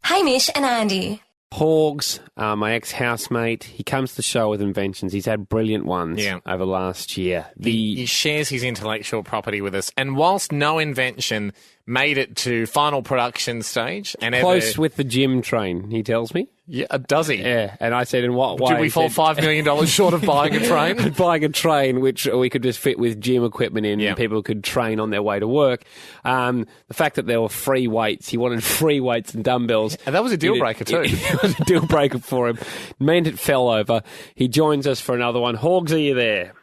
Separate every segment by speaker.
Speaker 1: Hamish and Andy.
Speaker 2: Horgs, my ex-housemate, he comes to the show with inventions. He's had brilliant ones over last year.
Speaker 3: He shares his intellectual property with us, and whilst no invention made it to final production stage, and
Speaker 2: close with the gym train, he tells me.
Speaker 3: Yeah, does he?
Speaker 2: Yeah, and I said, in what way?
Speaker 3: Did we fall $5 million short of buying a train?
Speaker 2: Buying a train, which we could just fit with gym equipment in, and people could train on their way to work. The fact that there were free weights, he wanted free weights and dumbbells.
Speaker 3: And that was a deal breaker too.
Speaker 2: It was a deal breaker for him. Meant it fell over. He joins us for another one. Horgs, are you there?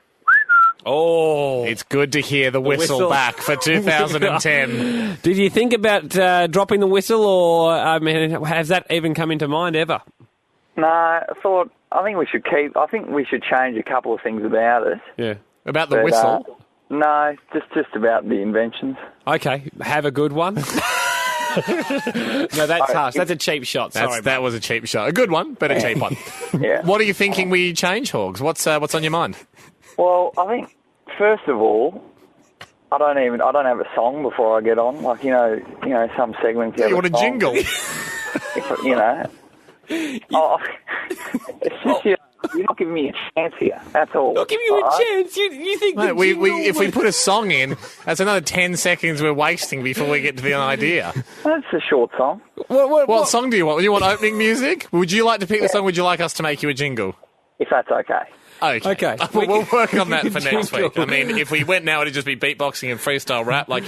Speaker 2: Oh,
Speaker 3: it's good to hear the whistle back for 2010.
Speaker 2: Did you think about dropping the whistle, or has that even come into mind ever?
Speaker 4: No, I think we should change a couple of things about it.
Speaker 2: Yeah,
Speaker 3: about the whistle.
Speaker 4: No, just about the inventions.
Speaker 2: Okay, have a good one. No, that's harsh. That's a cheap shot. Sorry,
Speaker 3: that was a cheap shot. A good one, but a cheap one.
Speaker 4: Yeah.
Speaker 3: What are you thinking we change, Horgs? What's on your mind?
Speaker 4: Well, I think first of all, I don't have a song before I get on. Like some segments.
Speaker 3: You want a jingle?
Speaker 4: It's just you're not giving me a chance here. That's all.
Speaker 2: Not giving you a chance. You think?
Speaker 3: Mate, if we put a song in, that's another 10 seconds we're wasting before we get to the idea.
Speaker 4: That's a short song.
Speaker 3: What song do you want? You want opening music? Would you like to pick the song? Would you like us to make you a jingle?
Speaker 4: If that's okay.
Speaker 3: Okay. We'll work on that for next week. I mean, if we went now, it'd just be beatboxing and freestyle rap. Like,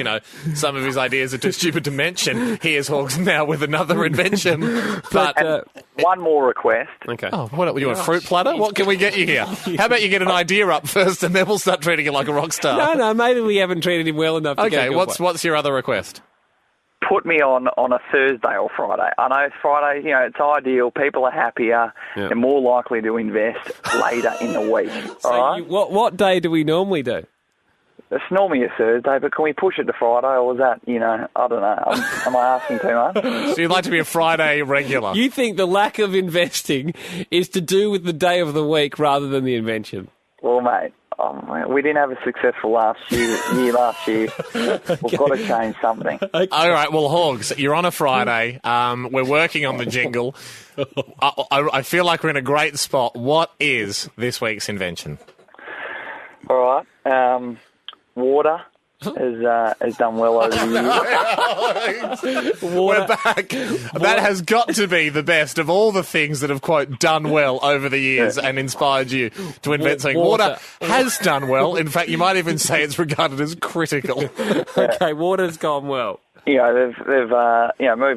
Speaker 3: some of his ideas are too stupid to mention. Here's Horgs now with another invention. But
Speaker 4: one more request.
Speaker 2: Okay.
Speaker 3: Oh, what you want? A fruit platter? What can we get you here? How about you get an idea up first, and then we'll start treating you like a rock star?
Speaker 2: No, maybe we haven't treated him well enough.
Speaker 3: Okay. What's your other request?
Speaker 4: Put me on a Thursday or Friday. I know Friday, it's ideal. People are happier. Yeah. They're more likely to invest later in the week.
Speaker 2: So
Speaker 4: all right?
Speaker 2: What day do we normally do?
Speaker 4: It's normally a Thursday, but can we push it to Friday, or is that, I don't know. Am I asking too much?
Speaker 3: So you'd like to be a Friday regular?
Speaker 2: You think the lack of investing is to do with the day of the week rather than the invention?
Speaker 4: Well, mate, we didn't have a successful last year. We've got to change something.
Speaker 2: Okay.
Speaker 3: All right, well, Horgs, you're on a Friday. We're working on the jingle. I feel like we're in a great spot. What is this week's invention?
Speaker 4: All right. Water has done well over the years.
Speaker 3: We're back. That has got to be the best of all the things that have, quote, done well over the years and inspired you to invent something. Water has done well. In fact, you might even say it's regarded as critical.
Speaker 2: Okay, water's gone well.
Speaker 4: They've moved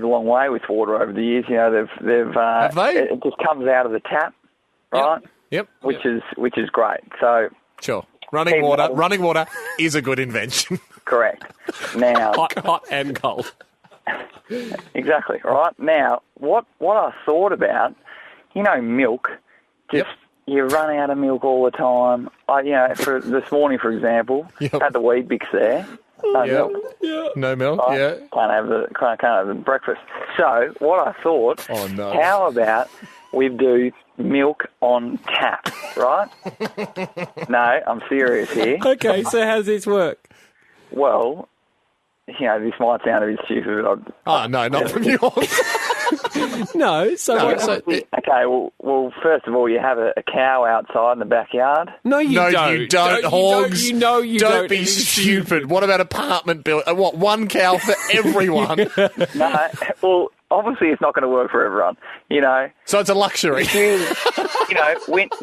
Speaker 4: a long way with water over the years. They've
Speaker 3: have they?
Speaker 4: It just comes out of the tap, right?
Speaker 3: Yep.
Speaker 4: Which is great. So
Speaker 3: sure. Running water is a good invention.
Speaker 4: Correct. Now,
Speaker 2: hot and cold.
Speaker 4: Exactly. Right. Now, what I thought about, milk. Just you run out of milk all the time. For this morning, for example, had the Weed Bix there. No milk.
Speaker 3: Yeah. No milk.
Speaker 4: Right?
Speaker 3: Yeah.
Speaker 4: Can't have the breakfast. So what I thought.
Speaker 3: Oh no.
Speaker 4: How about we do milk on tap, right? No, I'm serious here.
Speaker 2: Okay, so how does this work?
Speaker 4: Well, this might sound a bit stupid, but
Speaker 3: no, not from yours.
Speaker 2: No,
Speaker 4: okay, well, first of all, you have a cow outside in the backyard.
Speaker 2: No, you don't,
Speaker 3: Horgs.
Speaker 2: You don't.
Speaker 3: Don't be stupid. What about apartment building? One cow for everyone?
Speaker 4: No, well, obviously it's not going to work for everyone,
Speaker 3: So it's a luxury.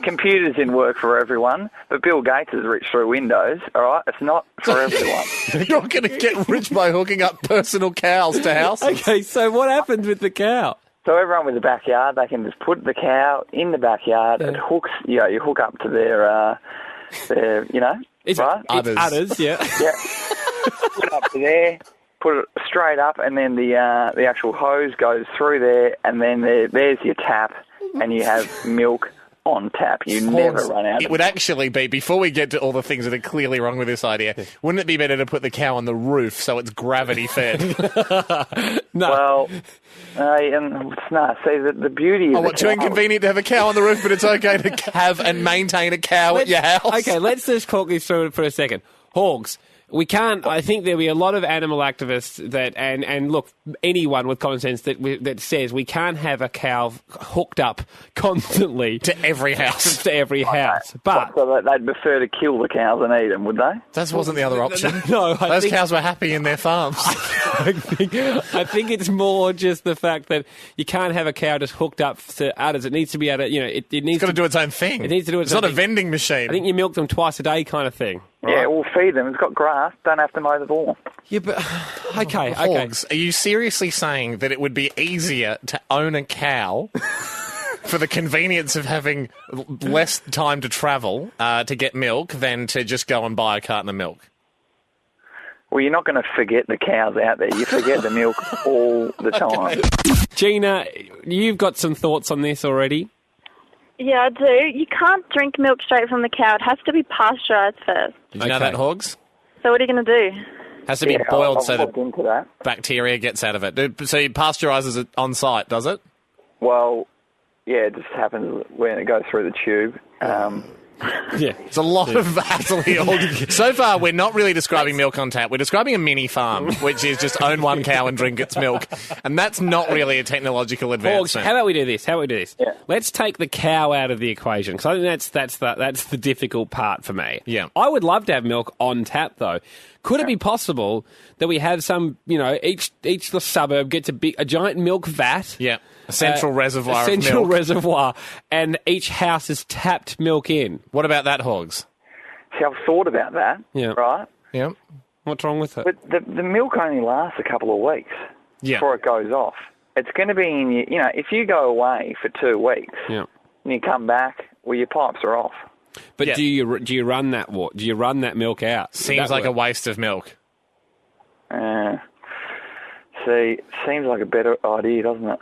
Speaker 4: Computers didn't work for everyone, but Bill Gates has reached through Windows, all right? It's not for everyone.
Speaker 3: You're not going to get rich by hooking up personal cows to houses.
Speaker 2: Okay, so what happens with the cow?
Speaker 4: So everyone with a backyard, they can just put the cow in the backyard. It hooks, you hook up to their right?
Speaker 2: It's udders, yeah.
Speaker 4: Yeah. Put it up to there. Put it straight up, and then the actual hose goes through there, and then there's your tap, and you have milk on tap. You never run out.
Speaker 3: It would actually be, before we get to all the things that are clearly wrong with this idea, wouldn't it be better to put the cow on the roof so it's gravity fed?
Speaker 2: No.
Speaker 4: Well, see, the beauty is...
Speaker 3: Oh, too inconvenient to have a cow on the roof, but it's okay to have and maintain a cow at your house?
Speaker 2: Okay, let's just talk this through for a second. Horgs, We can't. I think there'll be a lot of animal activists and look, anyone with common sense that says we can't have a cow hooked up constantly
Speaker 3: to every house.
Speaker 2: To every house. But
Speaker 4: so they'd prefer to kill the cows and eat them, would they?
Speaker 3: That wasn't the other option.
Speaker 2: No,
Speaker 3: those cows were happy in their farms.
Speaker 2: I think it's more just the fact that you can't have a cow just hooked up to udders. It needs to be able to, it needs.
Speaker 3: It's got to do its own thing.
Speaker 2: It needs to do its
Speaker 3: own
Speaker 2: own
Speaker 3: thing.
Speaker 2: thing.
Speaker 3: It's not a vending machine.
Speaker 2: I think you milk them twice a day, kind of thing. Right?
Speaker 4: Yeah, we'll feed them. It's got grass. Don't have to mow the lawn.
Speaker 2: Yeah, but okay.
Speaker 3: Horgs, are you seriously saying that it would be easier to own a cow for the convenience of having less time to travel to get milk than to just go and buy a carton of milk?
Speaker 4: Well, you're not going to forget the cows out there. You forget the milk all the time.
Speaker 2: Gina, you've got some thoughts on this already?
Speaker 1: Yeah, I do. You can't drink milk straight from the cow. It has to be pasteurised first.
Speaker 3: Did you know that, Horgs?
Speaker 1: So what are you going to do?
Speaker 3: Has to be boiled so
Speaker 4: looked into that.
Speaker 3: bacteria gets out of it. So it pasteurises it on site, does it?
Speaker 4: Well, yeah, it just happens when it goes through the tube.
Speaker 2: Yeah.
Speaker 3: It's a lot of hassle here. So far, we're not really describing milk on tap. We're describing a mini farm, which is just own one cow and drink its milk. And that's not really a technological advancement.
Speaker 2: How about we do this?
Speaker 4: Yeah.
Speaker 2: Let's take the cow out of the equation, because I think that's the difficult part for me.
Speaker 3: Yeah.
Speaker 2: I would love to have milk on tap, though. Could it be possible that we have some, each suburb gets a giant milk vat?
Speaker 3: Yeah. A central reservoir
Speaker 2: a central
Speaker 3: of milk.
Speaker 2: reservoir, and each house is tapped milk in.
Speaker 3: What about that, Horgs?
Speaker 4: See, I've thought about that, right?
Speaker 3: Yeah.
Speaker 2: What's wrong with it?
Speaker 4: But the milk only lasts a couple of weeks before it goes off. It's going to be in your, if you go away for 2 weeks and you come back, well, your pipes are off.
Speaker 2: But do you run that Do you run that milk out?
Speaker 3: Seems like a waste of milk.
Speaker 4: See, seems like a better idea, doesn't it?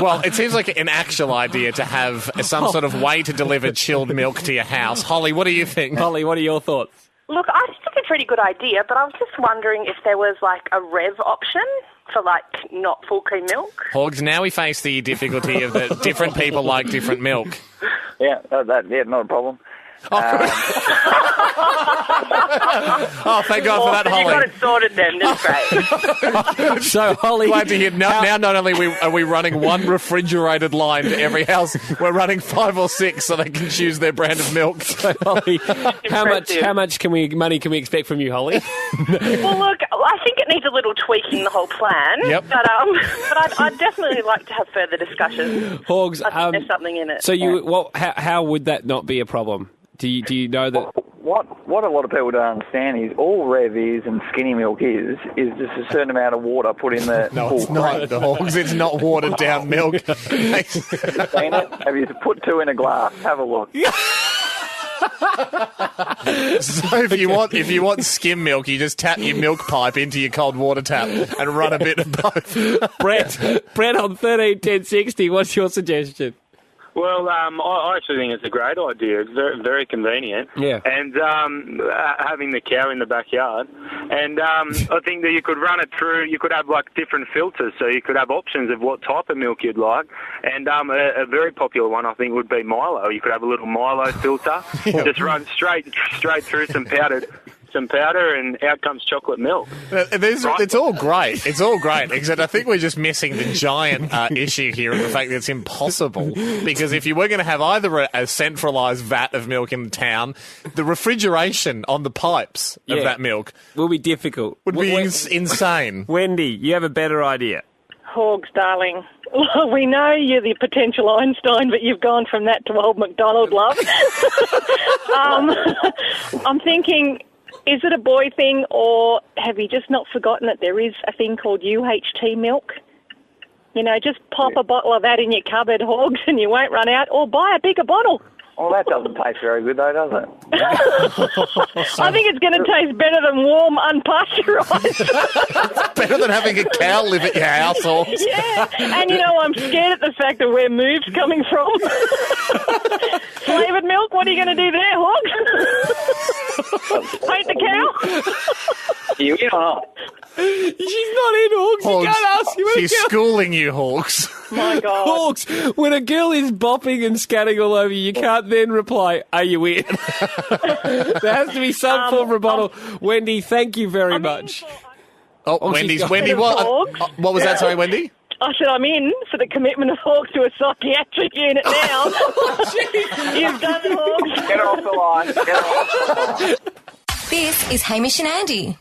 Speaker 3: Well, it seems like an actual idea to have some sort of way to deliver chilled milk to your house. Holly, what do you think?
Speaker 2: Holly, what are your thoughts?
Speaker 5: Look, I think it's a pretty good idea, but I was just wondering if there was, a rev option for, not full cream milk.
Speaker 3: Horgs, now we face the difficulty of that different people like different milk.
Speaker 4: Yeah, not a problem.
Speaker 3: Oh, thank God for that, Holly.
Speaker 5: You got it sorted then. That's great.
Speaker 2: So, Holly,
Speaker 3: glad to hear. Now, not only are we running one refrigerated line to every house, we're running 5 or 6 so they can choose their brand of milk.
Speaker 2: So, Holly, how much money can we expect from you, Holly?
Speaker 5: Well, look, I think it needs a little tweaking, the whole plan.
Speaker 3: Yep.
Speaker 5: But I'd definitely like to have further discussions.
Speaker 2: Horgs,
Speaker 5: I think there's something in it.
Speaker 2: So how would that not be a problem? Do you know that?
Speaker 4: What a lot of people don't understand is all Rev is and skinny milk is just a certain amount of water put in the
Speaker 3: No, it's not, Horgs. It's not watered down milk.
Speaker 4: Seen it? Have you put 2 in a glass? Have a look.
Speaker 3: So if you want skim milk, you just tap your milk pipe into your cold water tap and run a bit of both.
Speaker 2: Brett on 131060. What's your suggestion?
Speaker 6: Well, I actually think it's a great idea. It's very, very convenient.
Speaker 2: Yeah.
Speaker 6: And having the cow in the backyard. And I think that you could run it through, you could have different filters, so you could have options of what type of milk you'd like. And a very popular one, I think, would be Milo. You could have a little Milo filter, just run straight through some powder, and out comes chocolate milk.
Speaker 3: It's all great. It's all great, except I think we're just missing the giant issue here of the fact that it's impossible. Because if you were going to have either a centralised vat of milk in town, the refrigeration on the pipes of that milk
Speaker 2: will be difficult.
Speaker 3: Would be insane.
Speaker 2: Wendy, you have a better idea.
Speaker 7: Horgs, darling. We know you're the potential Einstein, but you've gone from that to old MacDonald, love. I'm thinking, is it a boy thing, or have you just not forgotten that there is a thing called UHT milk? Just pop a bottle of that in your cupboard, Horgs, and you won't run out, or buy a bigger bottle.
Speaker 4: Well, that doesn't taste very good, though, does it?
Speaker 7: I think it's going to taste better than warm, unpasteurised.
Speaker 3: Better than having a cow live at your house, or
Speaker 7: Yeah, and I'm scared at the fact of where move's coming from. Flavoured milk, what are you going to do there, Horgs? Paint the cow?
Speaker 4: You in or not?
Speaker 2: She's not in, Horgs. You can't ask you.
Speaker 3: She's schooling you, Horgs.
Speaker 7: My God.
Speaker 2: Horgs, when a girl is bopping and scatting all over you can't then reply, are you in? There has to be some form of rebuttal. Wendy, thank you very much.
Speaker 3: Wendy, what was that? Sorry, Wendy?
Speaker 7: I said I'm in for the commitment of Horgs to a psychiatric unit now. You've done it, Horgs.
Speaker 4: Get off the line. Get off the line.
Speaker 8: This is Hamish and Andy.